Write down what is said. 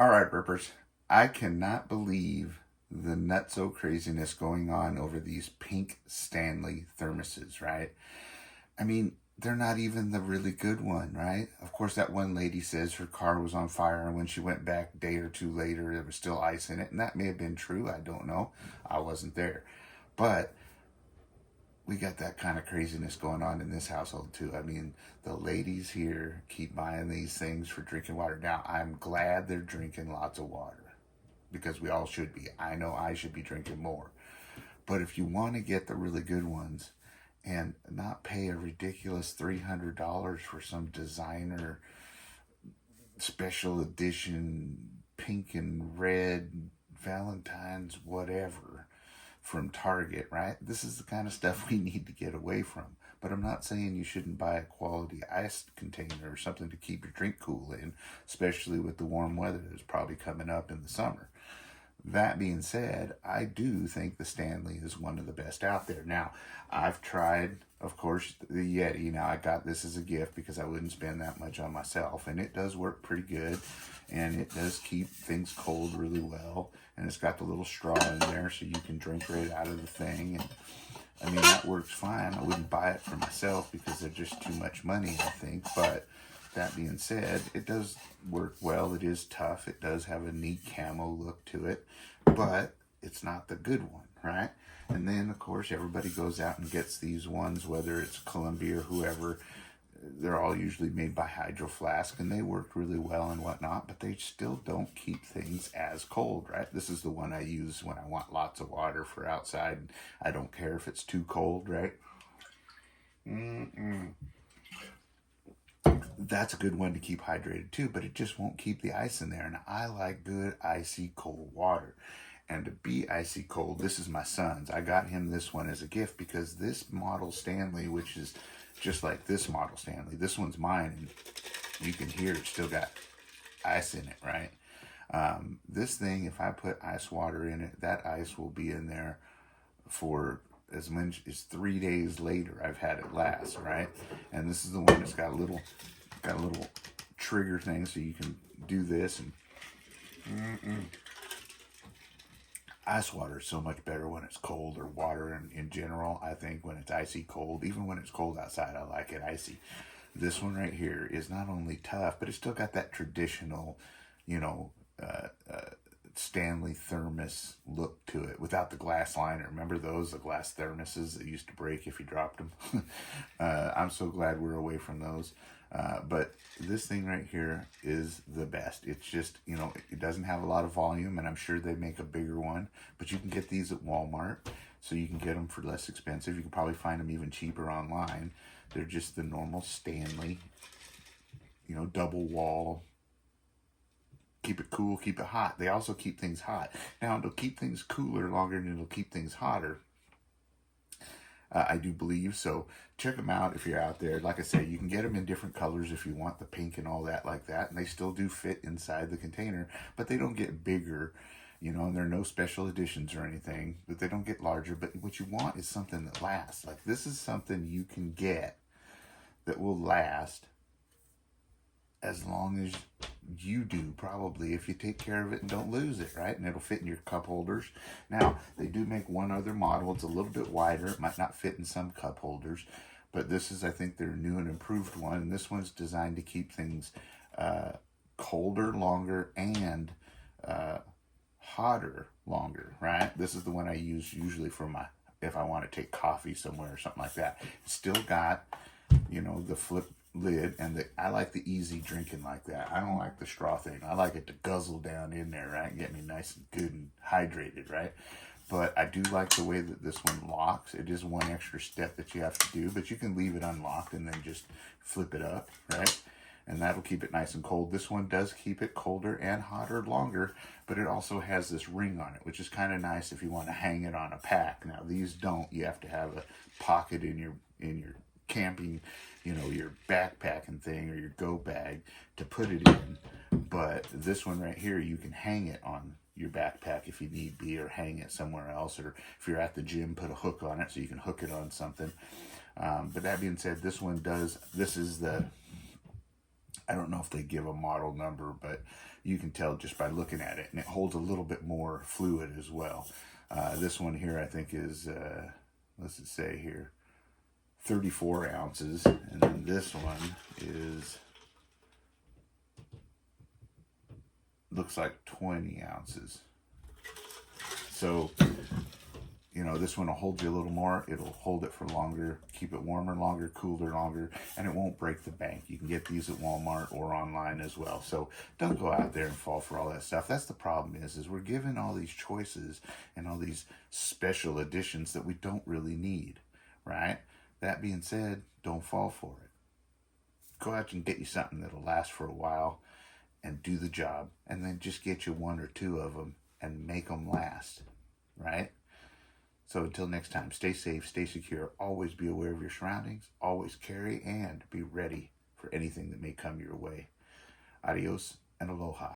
All right, Burpers. I cannot believe the nutso craziness going on over these pink Stanley thermoses, right? I mean, they're not even the really good one, right? Of course, that one lady says her car was on fire, and when she went back a day or two later, there was still ice in it, and that may have been true. I don't know. I wasn't there. But we got that kind of craziness going on in this household too. I mean, the ladies here keep buying these things for drinking water. Now, I'm glad they're drinking lots of water because we all should be. I know I should be drinking more. But if you want to get the really good ones and not pay a ridiculous $300 for some designer special edition pink and red Valentine's whatever from Target, right? This is the kind of stuff we need to get away from. But I'm not saying you shouldn't buy a quality ice container or something to keep your drink cool in, especially with the warm weather that's probably coming up in the summer. That being said, I do think the Stanley is one of the best out there. Now, I've tried, of course, the Yeti. Now, I got this as a gift because I wouldn't spend that much on myself, and it does work pretty good, and it does keep things cold really well, and it's got the little straw in there so you can drink right out of the thing, and I mean, that works fine. I wouldn't buy it for myself because they're just too much money, I think, but that being said, it does work well. It is tough. It does have a neat camo look to it, but it's not the good one, right? And then, of course, everybody goes out and gets these ones, whether it's Columbia or whoever. They're all usually made by Hydro Flask, and they work really well and whatnot, but they still don't keep things as cold, right? This is the one I use when I want lots of water for outside. I don't care if it's too cold, right? That's a good one to keep hydrated too, but it just won't keep the ice in there. And I like good icy cold water. And to be icy cold, this is my son's. I got him this one as a gift because this model Stanley, which is just like this model Stanley, this one's mine, and you can hear it's still got ice in it, right? This thing, if I put ice water in it, that ice will be in there for as much as 3 days later. I've had it last, right? And this is the one that's got a little trigger thing so you can do this, and ice water is so much better when it's cold, or water in general. I think when it's icy cold, even when it's cold outside, I like it icy. This one right here is not only tough, but it's still got that traditional, you know, Stanley thermos look to it without the glass liner. Remember those, the glass thermoses that used to break if you dropped them? I'm so glad we're away from those. But this thing right here is the best. It's just, you know, it doesn't have a lot of volume, and I'm sure they make a bigger one, but you can get these at Walmart, so you can get them for less expensive. You can probably find them even cheaper online. They're just the normal Stanley, you know, double wall. Keep it cool, keep it hot. They also keep things hot. Now, it'll keep things cooler longer than it'll keep things hotter. I do believe. So check them out if you're out there. Like I said, you can get them in different colors if you want the pink and all that like that. And they still do fit inside the container, but they don't get bigger, you know, and there are no special editions or anything, but they don't get larger. But what you want is something that lasts. Like, this is something you can get that will last as long as you do, probably, if you take care of it and don't lose it, right? And it'll fit in your cup holders. Now, they do make one other model. It's a little bit wider. It might not fit in some cup holders, but this is, I think, their new and improved one. And this one's designed to keep things colder longer and hotter longer, right? This is the one I use usually for if I want to take coffee somewhere or something like that. It's still got, you know, the flip lid, and I like the easy drinking like that. I don't like the straw thing. I like it to guzzle down in there, right? Get me nice and good and hydrated, right? But I do like the way that this one locks. It is one extra step that you have to do, but you can leave it unlocked and then just flip it up, right? And that'll keep it nice and cold. This one does keep it colder and hotter longer, but it also has this ring on it, which is kind of nice if you want to hang it on a pack. Now, these don't. You have to have a pocket in your camping, you know, your backpacking thing or your go bag to put it in. But this one right here, you can hang it on your backpack if you need be, or hang it somewhere else, or if you're at the gym, put a hook on it so you can hook it on something. But that being said, this one does, this is the I don't know if they give a model number, but you can tell just by looking at it. And it holds a little bit more fluid as well. This one here, I think, is, let's just say here, 34 ounces. And then this one is, looks like 20 ounces. So, you know, this one will hold you a little more. It'll hold it for longer, keep it warmer longer, cooler longer, and it won't break the bank. You can get these at Walmart or online as well. So don't go out there and fall for all that stuff. That's the problem is we're given all these choices and all these special editions that we don't really need, right? That being said, don't fall for it. Go out and get you something that'll last for a while and do the job, and then just get you one or two of them and make them last, right? So until next time, stay safe, stay secure, always be aware of your surroundings, always carry and be ready for anything that may come your way. Adios and aloha.